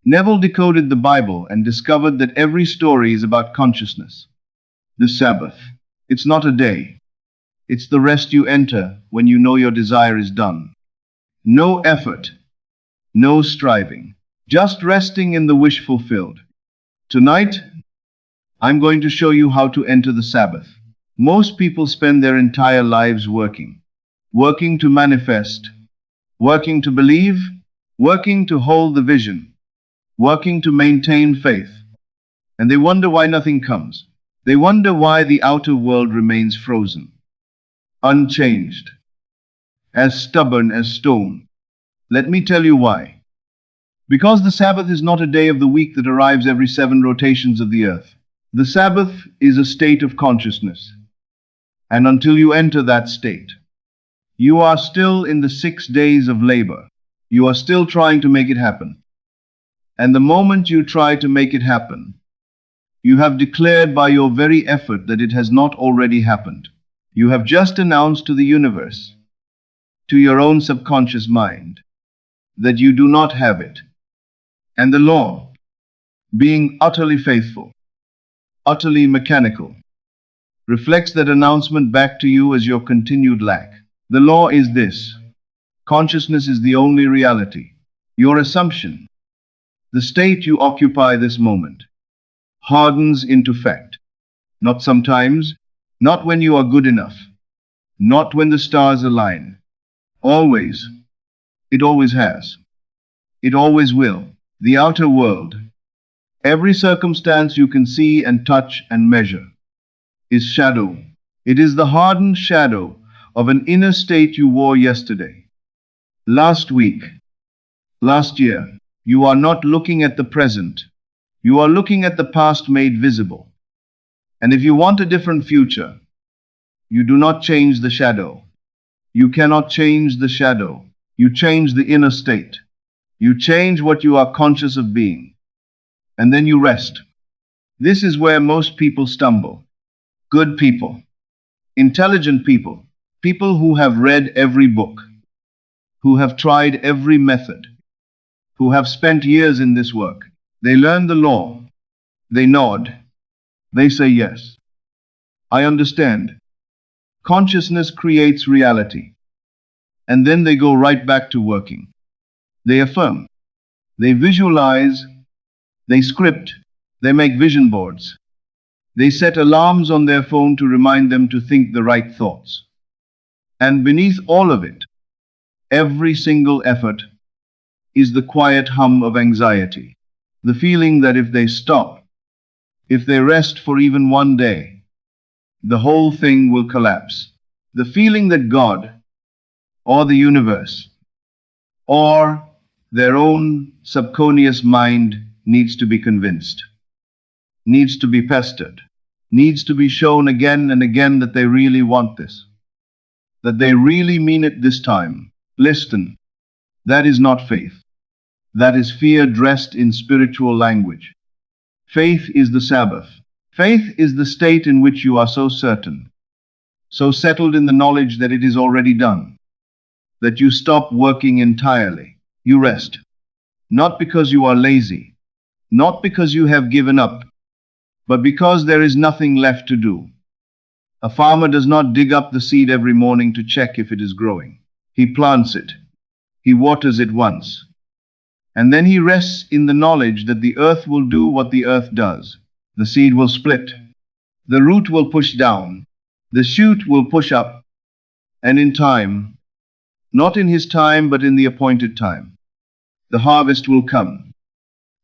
Neville decoded the Bible and discovered that every story is about consciousness. The Sabbath. It's not a day. It's the rest you enter when you know your desire is done. No effort, no striving, just resting in the wish fulfilled. Tonight, I'm going to show you how to enter the Sabbath. Most people spend their entire lives working. Working to manifest, working to believe, working to hold the vision, working to maintain faith. And they wonder why nothing comes. They wonder why the outer world remains frozen, unchanged, as stubborn as stone. Let me tell you why. Because the Sabbath is not a day of the week that arrives every 7 rotations of the earth. The Sabbath is a state of consciousness. And until you enter that state, you are still in the 6 days of labor. You are still trying to make it happen. And the moment you try to make it happen, you have declared by your very effort that it has not already happened. You have just announced to the universe, to your own subconscious mind, that you do not have it. And the law, being utterly faithful, utterly mechanical, reflects that announcement back to you as your continued lack. The law is this: consciousness is the only reality. Your assumption, the state you occupy this moment, hardens into fact. Not sometimes, not when you are good enough, not when the stars align. Always. It always has. It always will. The outer world, every circumstance you can see and touch and measure, is shadow. It is the hardened shadow of an inner state you wore yesterday, last week, last year. You are not looking at the present. You are looking at the past made visible. And if you want a different future, you do not change the shadow. You cannot change the shadow. You change the inner state. You change what you are conscious of being. And then you rest. This is where most people stumble. Good people, intelligent people, people who have read every book, who have tried every method, who have spent years in this work. They learn the law. They nod. They say yes. I understand. Consciousness creates reality. And then they go right back to working. They affirm. They visualize. They script. They make vision boards. They set alarms on their phone to remind them to think the right thoughts. And beneath all of it, every single effort, is the quiet hum of anxiety. The feeling that if they stop, if they rest for even one day, the whole thing will collapse. The feeling that God, or the universe, or their own subconscious mind needs to be convinced, needs to be pestered, needs to be shown again and again that they really want this, that they really mean it this time. Listen, that is not faith. That is fear dressed in spiritual language. Faith is the Sabbath. Faith is the state in which you are so certain, so settled in the knowledge that it is already done, that you stop working entirely. You rest. Not because you are lazy, not because you have given up, but because there is nothing left to do. A farmer does not dig up the seed every morning to check if it is growing. He plants it. He waters it once. And then he rests in the knowledge that the earth will do what the earth does. The seed will split. The root will push down. The shoot will push up. And in time, not in his time but in the appointed time, the harvest will come.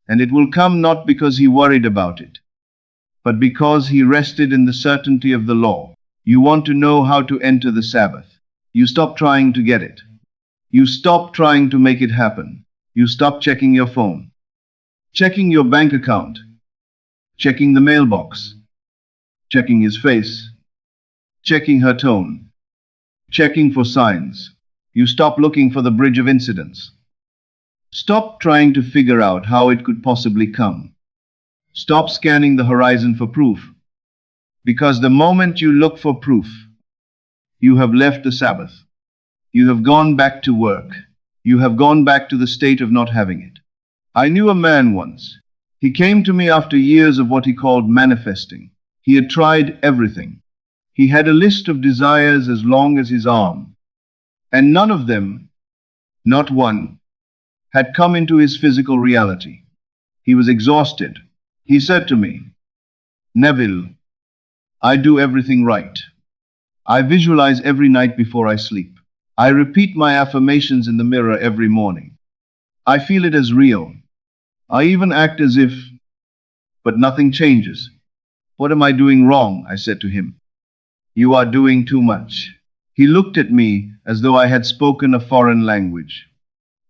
And it will come not because he worried about it, but because he rested in the certainty of the law. You want to know how to enter the Sabbath. You stop trying to get it. You stop trying to make it happen. You stop checking your phone, checking your bank account, checking the mailbox, checking his face, checking her tone, checking for signs. You stop looking for the bridge of incidents. Stop trying to figure out how it could possibly come. Stop scanning the horizon for proof. Because the moment you look for proof, you have left the Sabbath. You have gone back to work. You have gone back to the state of not having it. I knew a man once. He came to me after years of what he called manifesting. He had tried everything. He had a list of desires as long as his arm, and none of them, not one, had come into his physical reality. He was exhausted. He said to me, "Neville, I do everything right. I visualize every night before I sleep. I repeat my affirmations in the mirror every morning. I feel it as real. I even act as if, but nothing changes. What am I doing wrong?" I said to him. "You are doing too much." He looked at me as though I had spoken a foreign language.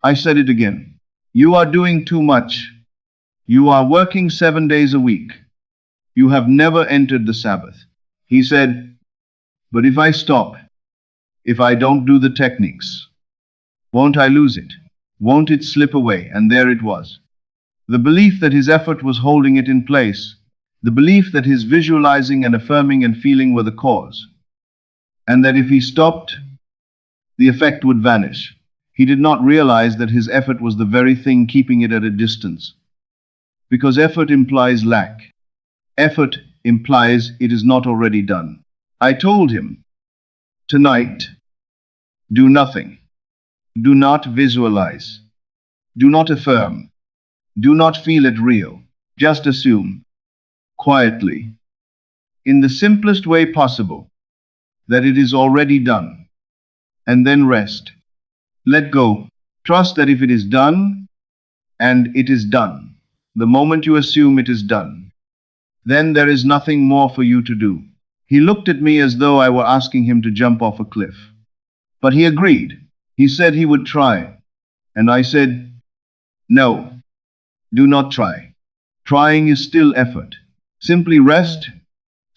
I said it again. "You are doing too much. You are working 7 days a week. You have never entered the Sabbath." He said, "But if I stop, if I don't do the techniques, won't I lose it? Won't it slip away?" And there it was. The belief that his effort was holding it in place. The belief that his visualizing and affirming and feeling were the cause. And that if he stopped, the effect would vanish. He did not realize that his effort was the very thing keeping it at a distance. Because effort implies lack. Effort implies it is not already done. I told him, "Tonight, do nothing. Do not visualize. Do not affirm. Do not feel it real. Just assume, quietly, in the simplest way possible, that it is already done. And then rest. Let go. Trust that if it is done, and it is done, the moment you assume it is done, then there is nothing more for you to do." He looked at me as though I were asking him to jump off a cliff. But he agreed. He said he would try. And I said, "No, do not try. Trying is still effort. Simply rest."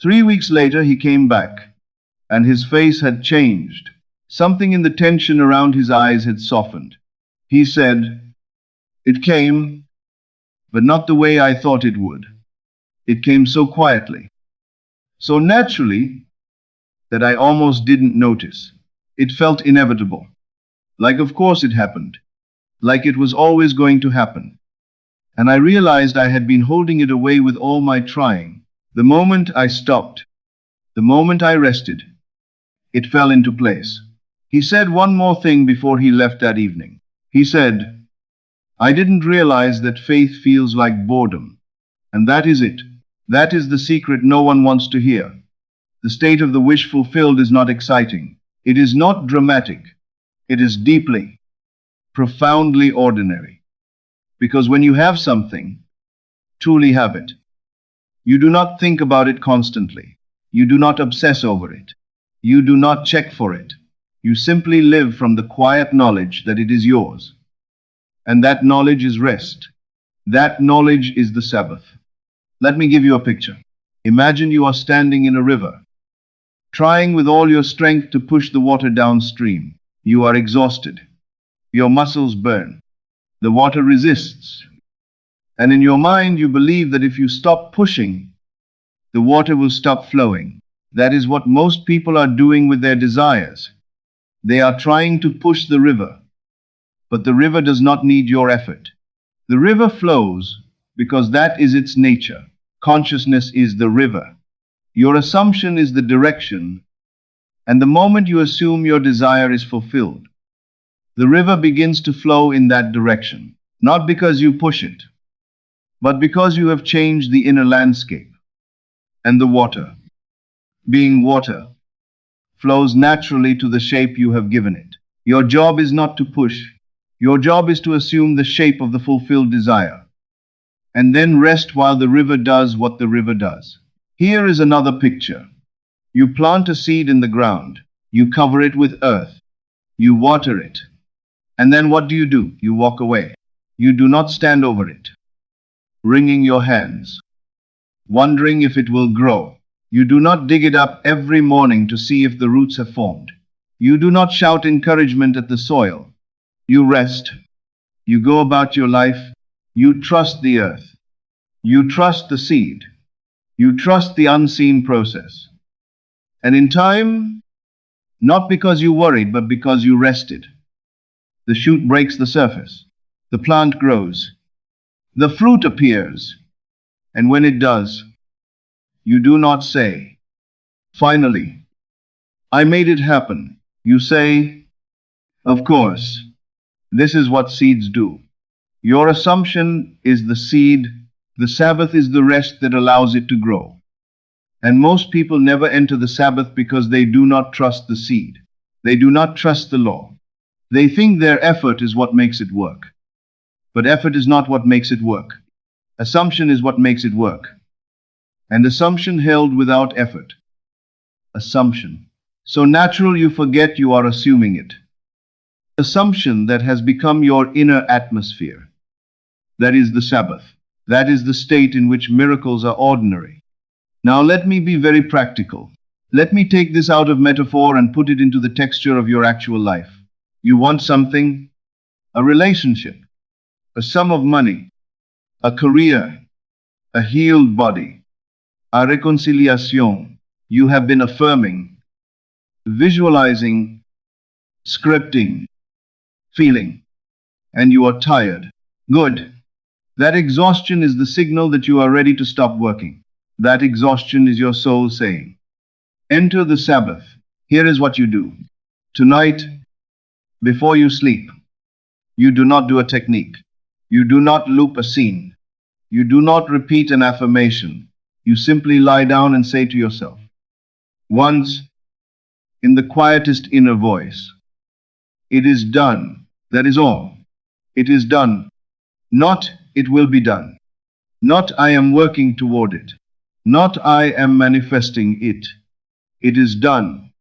3 weeks later, he came back, and his face had changed. Something in the tension around his eyes had softened. He said, "It came, but not the way I thought it would. It came so quietly, so naturally, that I almost didn't notice. It felt inevitable. Like of course it happened. Like it was always going to happen. And I realized I had been holding it away with all my trying. The moment I stopped, the moment I rested, it fell into place." He said one more thing before he left that evening. He said, "I didn't realize that faith feels like boredom. And that is it. That is the secret no one wants to hear. The state of the wish fulfilled is not exciting. It is not dramatic. It is deeply, profoundly ordinary. Because when you have something, truly have it, you do not think about it constantly. You do not obsess over it. You do not check for it. You simply live from the quiet knowledge that it is yours. And that knowledge is rest. That knowledge is the Sabbath. Let me give you a picture. Imagine you are standing in a river, trying with all your strength to push the water downstream. You are exhausted. Your muscles burn. The water resists. And in your mind, you believe that if you stop pushing, the water will stop flowing. That is what most people are doing with their desires. They are trying to push the river. But the river does not need your effort. The river flows because that is its nature. Consciousness is the river. Your assumption is the direction. And the moment you assume your desire is fulfilled, the river begins to flow in that direction. Not because you push it, but because you have changed the inner landscape. And the water, being water, flows naturally to the shape you have given it. Your job is not to push. Your job is to assume the shape of the fulfilled desire, and then rest while the river does what the river does. Here is another picture. You plant a seed in the ground. You cover it with earth. You water it. And then what do? You walk away. You do not stand over it, wringing your hands, wondering if it will grow. You do not dig it up every morning to see if the roots have formed. You do not shout encouragement at the soil. You rest. You go about your life. You trust the earth. You trust the seed. You trust the unseen process. And in time, not because you worried, but because you rested, the shoot breaks the surface. The plant grows. The fruit appears, and when it does, you do not say, "Finally, I made it happen." You say, "Of course, this is what seeds do." Your assumption is the seed, the Sabbath is the rest that allows it to grow. And most people never enter the Sabbath because they do not trust the seed. They do not trust the law. They think their effort is what makes it work. But effort is not what makes it work. Assumption is what makes it work. And assumption held without effort. Assumption. So natural you forget you are assuming it. Assumption that has become your inner atmosphere. That is the Sabbath. That is the state in which miracles are ordinary. Now let me be very practical. Let me take this out of metaphor and put it into the texture of your actual life. You want something? A relationship, a sum of money, a career, a healed body, a reconciliación. You have been affirming, visualizing, scripting, feeling, and you are tired. Good. That exhaustion is the signal that you are ready to stop working. That exhaustion is your soul saying, "Enter the Sabbath." Here is what you do. Tonight, before you sleep, you do not do a technique. You do not loop a scene. You do not repeat an affirmation. You simply lie down and say to yourself, once, in the quietest inner voice, "It is done." That is all. It is done. Not, "It will be done." Not, "I am working toward it." Not, "I am manifesting it." It is done.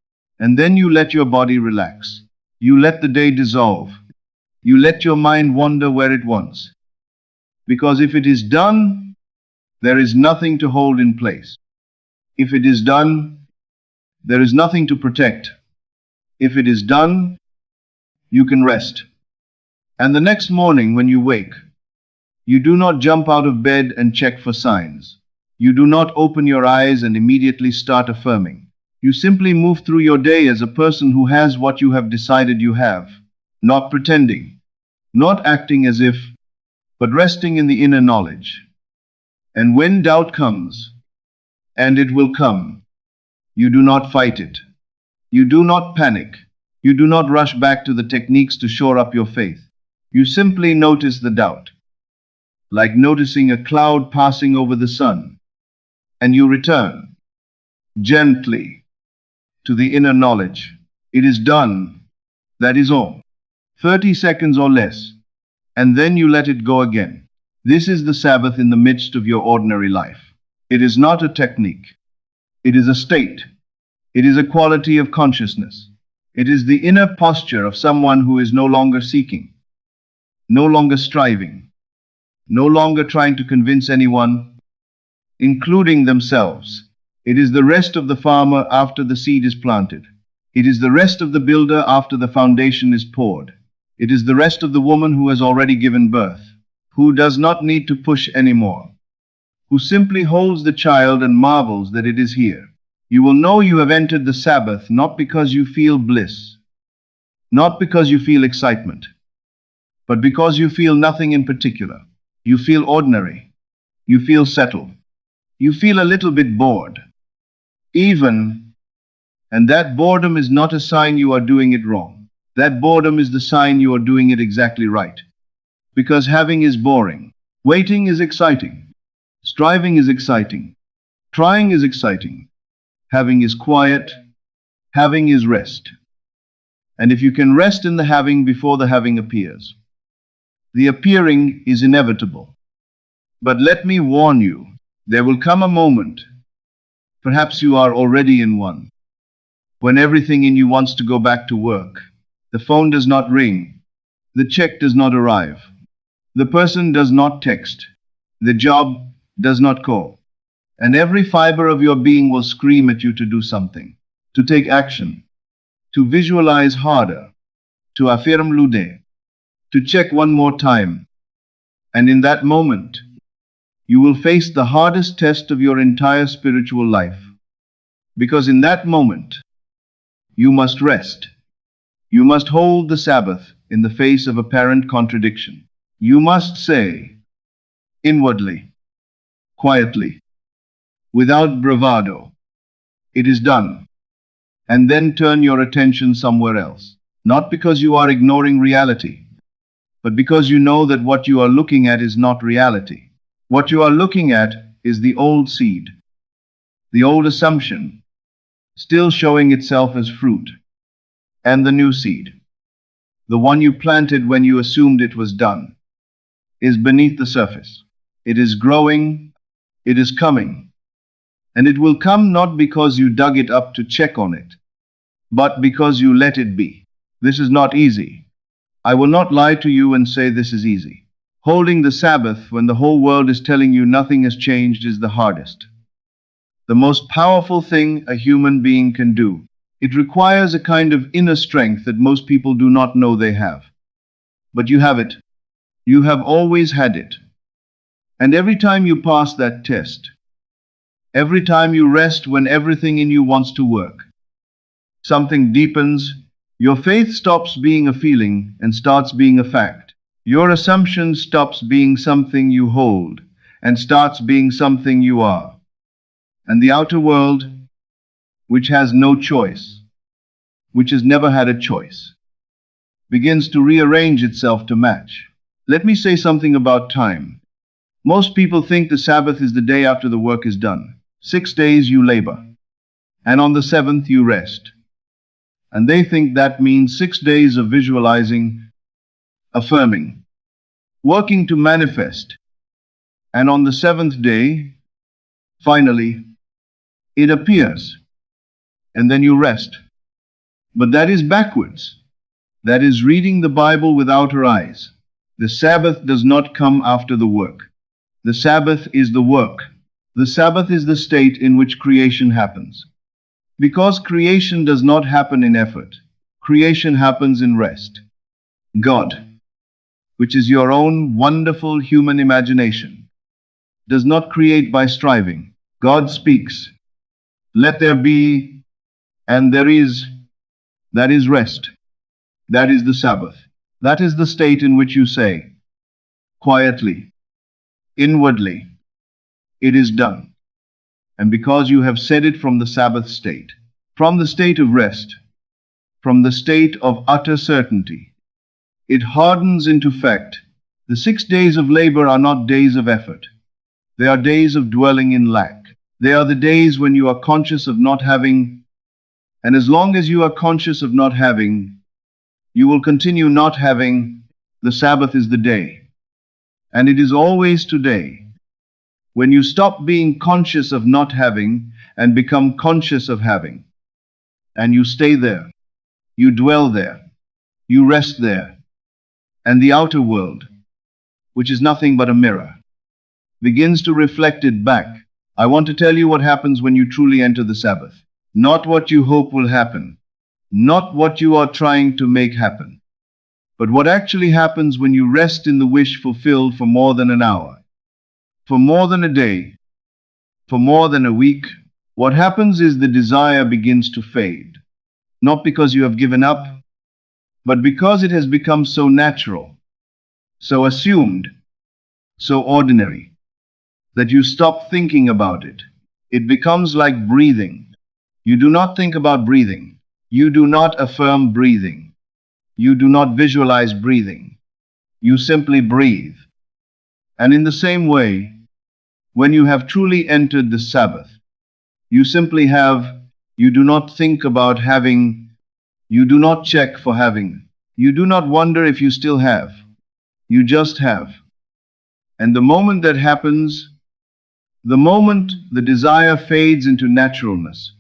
And then you let your body relax. You let the day dissolve. You let your mind wander where it wants. Because if it is done, there is nothing to hold in place. If it is done, there is nothing to protect. If it is done, you can rest. And the next morning when you wake, you do not jump out of bed and check for signs. You do not open your eyes and immediately start affirming. You simply move through your day as a person who has what you have decided you have, not pretending, not acting as if, but resting in the inner knowledge. And when doubt comes, and it will come, you do not fight it. You do not panic. You do not rush back to the techniques to shore up your faith. You simply notice the doubt, like noticing a cloud passing over the sun, and you return gently to the inner knowledge. It is done. That is all. 30 seconds or less, and then you let it go again. This is the Sabbath in the midst of your ordinary life. It is not a technique. It is a state. It is a quality of consciousness. It is the inner posture of someone who is no longer seeking, no longer striving, no longer trying to convince anyone, including themselves. It is the rest of the farmer after the seed is planted. It is the rest of the builder after the foundation is poured. It is the rest of the woman who has already given birth, who does not need to push anymore, who simply holds the child and marvels that it is here. You will know you have entered the Sabbath not because you feel bliss, not because you feel excitement, but because you feel nothing in particular. You feel ordinary. You feel settled. You feel a little bit bored. Even, and that boredom is not a sign you are doing it wrong. That boredom is the sign you are doing it exactly right. Because having is boring. Waiting is exciting. Striving is exciting. Trying is exciting. Having is quiet. Having is rest. And if you can rest in the having before the having appears, the appearing is inevitable. But let me warn you, there will come a moment, perhaps you are already in one, when everything in you wants to go back to work. The phone does not ring. The check does not arrive. The person does not text. The job does not call. And every fiber of your being will scream at you to do something, to take action, to visualize harder, to affirm lude, to check one more time. And in that moment, you will face the hardest test of your entire spiritual life. Because in that moment, you must rest. You must hold the Sabbath in the face of apparent contradiction. You must say, inwardly, quietly, without bravado. It is done. And then turn your attention somewhere else. Not because you are ignoring reality, but because you know that what you are looking at is not reality. What you are looking at is the old seed, the old assumption, still showing itself as fruit, and the new seed, the one you planted when you assumed it was done, is beneath the surface. It is growing, it is coming, and it will come not because you dug it up to check on it, but because you let it be. This is not easy. I will not lie to you and say this is easy. Holding the Sabbath when the whole world is telling you nothing has changed is the hardest. The most powerful thing a human being can do. It requires a kind of inner strength that most people do not know they have. But you have it. You have always had it. And every time you pass that test, every time you rest when everything in you wants to work, something deepens. Your faith stops being a feeling and starts being a fact. Your assumption stops being something you hold and starts being something you are. And the outer world, which has no choice, which has never had a choice, begins to rearrange itself to match. Let me say something about time. Most people think the Sabbath is the day after the work is done. 6 days you labor, and on the seventh you rest. And they think that means 6 days of visualizing, affirming, working to manifest. And on the seventh day, finally, it appears. And then you rest. But that is backwards. That is reading the Bible without our eyes. The Sabbath does not come after the work. The Sabbath is the work. The Sabbath is the state in which creation happens. Because creation does not happen in effort. Creation happens in rest. God, which is your own wonderful human imagination, does not create by striving. God speaks. Let there be, and there is. That is rest. That is the Sabbath. That is the state in which you say, quietly, inwardly, it is done. And because you have said it from the Sabbath state, from the state of rest, from the state of utter certainty, it hardens into fact. The 6 days of labor are not days of effort. They are days of dwelling in lack. They are the days when you are conscious of not having, and as long as you are conscious of not having, you will continue not having. The Sabbath is the day. And it is always today. When you stop being conscious of not having and become conscious of having, and you stay there, you dwell there, you rest there, and the outer world, which is nothing but a mirror, begins to reflect it back. I want to tell you what happens when you truly enter the Sabbath. Not what you hope will happen, not what you are trying to make happen, but what actually happens when you rest in the wish fulfilled for more than an hour, for more than a day, for more than a week. What happens is the desire begins to fade, not because you have given up, but because it has become so natural, so assumed, so ordinary, that you stop thinking about it. It becomes like breathing. You do not think about breathing. You do not affirm breathing. You do not visualize breathing. You simply breathe. And in the same way, when you have truly entered the Sabbath, you simply have. You do not think about having. You do not check for having. You do not wonder if you still have. You just have. And the moment that happens, the moment the desire fades into naturalness,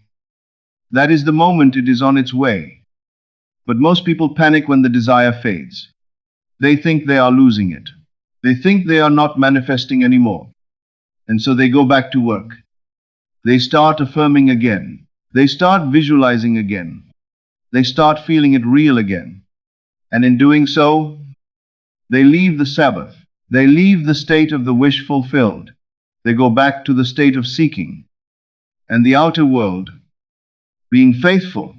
that is the moment it is on its way. But most people panic when the desire fades. They think they are losing it. They think they are not manifesting anymore. And so they go back to work. They start affirming again. They start visualizing again. They start feeling it real again. And in doing so, they leave the Sabbath. They leave the state of the wish fulfilled. They go back to the state of seeking. And the outer world, being faithful,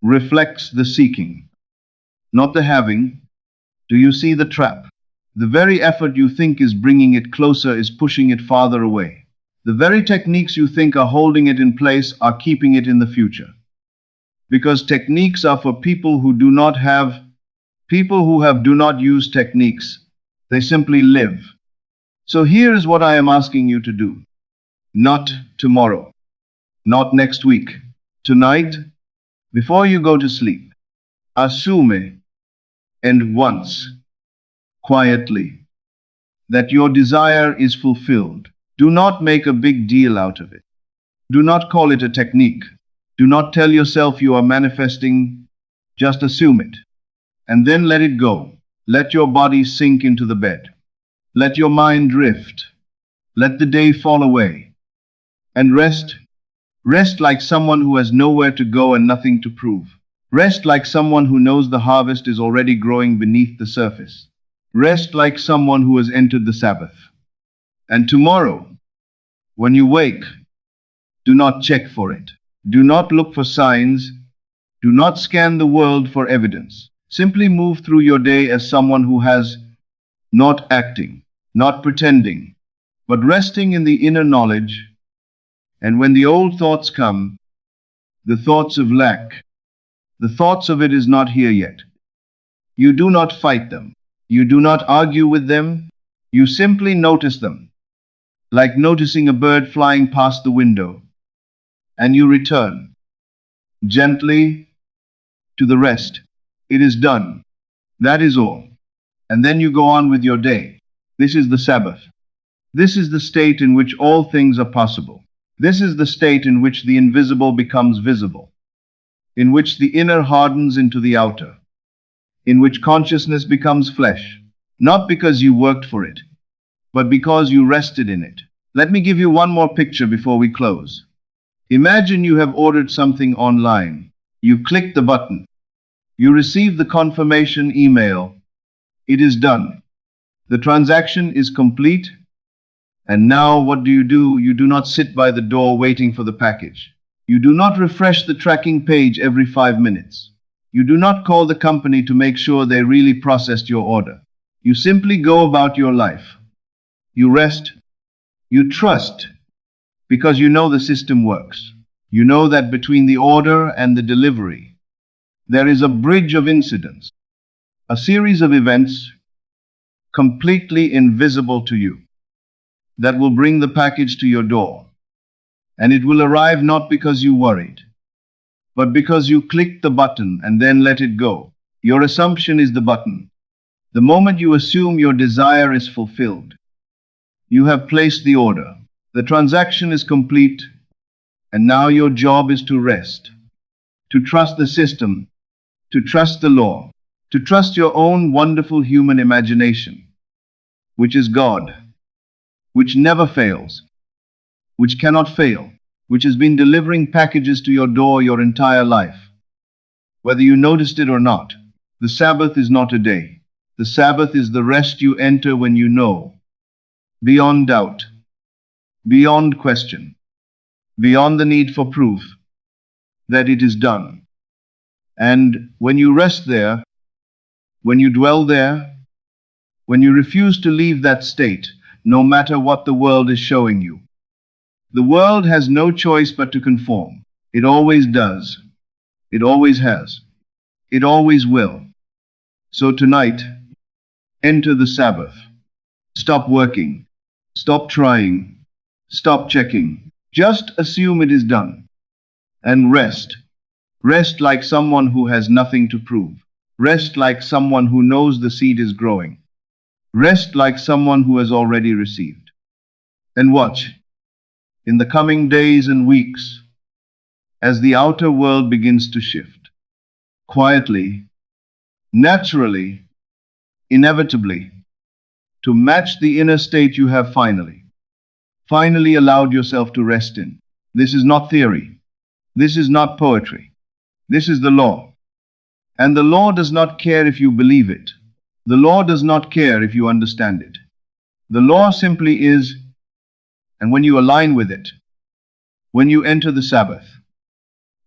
reflects the seeking, not the having. Do you see the trap? The very effort you think is bringing it closer is pushing it farther away. The very techniques you think are holding it in place are keeping it in the future. Because techniques are for people who do not have, people who have do not use techniques. They simply live. So here is what I am asking you to do. Not tomorrow. Not next week. Tonight, before you go to sleep. Assume, and once, quietly, that your desire is fulfilled. Do not make a big deal out of it. Do not call it a technique. Do not tell yourself you are manifesting. Just assume it. And then let it go. Let your body sink into the bed. Let your mind drift. Let the day fall away. And rest. Rest like someone who has nowhere to go and nothing to prove. Rest like someone who knows the harvest is already growing beneath the surface. Rest like someone who has entered the Sabbath. And tomorrow, when you wake, do not check for it. Do not look for signs. Do not scan the world for evidence. Simply move through your day as someone who has not acting, not pretending, but resting in the inner knowledge. And when the old thoughts come, the thoughts of lack, the thoughts of it is not here yet. You do not fight them. You do not argue with them. You simply notice them, like noticing a bird flying past the window. And you return gently to the rest. It is done. That is all. And then you go on with your day. This is the Sabbath. This is the state in which all things are possible. This is the state in which the invisible becomes visible, in which the inner hardens into the outer, in which consciousness becomes flesh, not because you worked for it, but because you rested in it. Let me give you one more picture before we close. Imagine you have ordered something online. You click the button. You receive the confirmation email. It is done. The transaction is complete. And now what do? You do not sit by the door waiting for the package. You do not refresh the tracking page every 5 minutes. You do not call the company to make sure they really processed your order. You simply go about your life. You rest. You trust. Because you know the system works. You know that between the order and the delivery, there is a bridge of incidents, a series of events completely invisible to you that will bring the package to your door. And it will arrive not because you worried, but because you clicked the button and then let it go. Your assumption is the button. The moment you assume your desire is fulfilled, you have placed the order. The transaction is complete, and now your job is to rest, to trust the system, to trust the law, to trust your own wonderful human imagination, which is God, which never fails, which cannot fail, which has been delivering packages to your door your entire life. Whether you noticed it or not, the Sabbath is not a day. The Sabbath is the rest you enter when you know, beyond doubt, beyond question, beyond the need for proof, that it is done. And when you rest there, when you dwell there, when you refuse to leave that state, no matter what the world is showing you, the world has no choice but to conform. It always does. It always has. It always will. So tonight, enter the Sabbath. Stop working. Stop trying. Stop checking. Just assume it is done. And rest. Rest like someone who has nothing to prove. Rest like someone who knows the seed is growing. Rest like someone who has already received. And watch, in the coming days and weeks, as the outer world begins to shift, quietly, naturally, inevitably, to match the inner state you have finally allowed yourself to rest in. This is not theory. This is not poetry. This is the law. And the law does not care if you believe it. The law does not care if you understand it. The law simply is, and when you align with it, when you enter the Sabbath,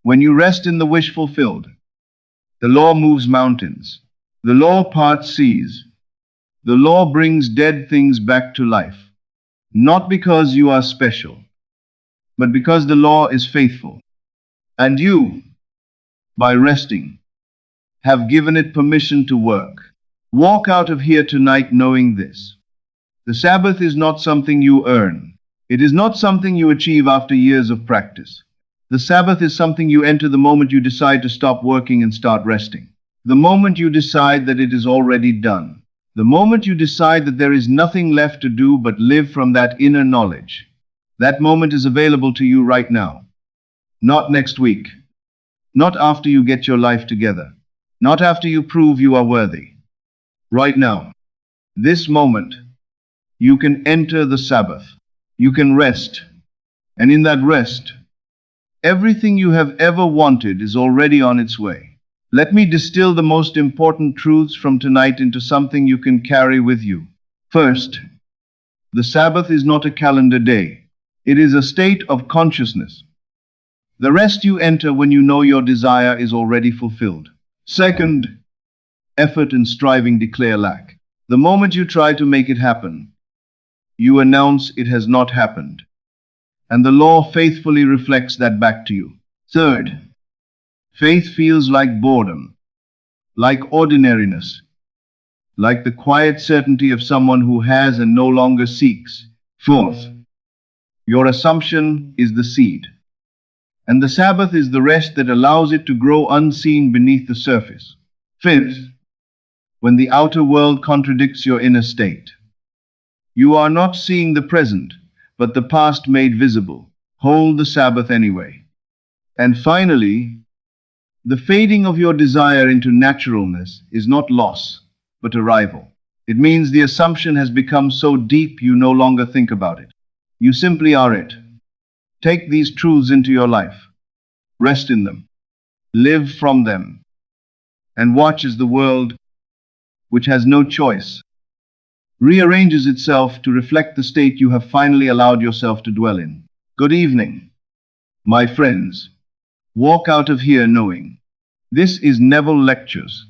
when you rest in the wish fulfilled, the law moves mountains. The law parts seas. The law brings dead things back to life, not because you are special, but because the law is faithful. And you, by resting, have given it permission to work. Walk out of here tonight knowing this. The Sabbath is not something you earn. It is not something you achieve after years of practice. The Sabbath is something you enter the moment you decide to stop working and start resting. The moment you decide that it is already done. The moment you decide that there is nothing left to do but live from that inner knowledge. That moment is available to you right now. Not next week. Not after you get your life together. Not after you prove you are worthy. Right now. This moment. You can enter the Sabbath. You can rest. And in that rest, everything you have ever wanted is already on its way. Let me distill the most important truths from tonight into something you can carry with you. First, the Sabbath is not a calendar day. It is a state of consciousness. The rest you enter when you know your desire is already fulfilled. Second, effort and striving declare lack. The moment you try to make it happen, you announce it has not happened. And the law faithfully reflects that back to you. Third, faith feels like boredom, like ordinariness, like the quiet certainty of someone who has and no longer seeks. Fourth, your assumption is the seed, and the Sabbath is the rest that allows it to grow unseen beneath the surface. Fifth, when the outer world contradicts your inner state, you are not seeing the present, but the past made visible. Hold the Sabbath anyway. And finally, the fading of your desire into naturalness is not loss, but arrival. It means the assumption has become so deep you no longer think about it. You simply are it. Take these truths into your life. Rest in them. Live from them. And watch as the world, which has no choice, rearranges itself to reflect the state you have finally allowed yourself to dwell in. Good evening, my friends. Walk out of here knowing. This is Neville Lectures.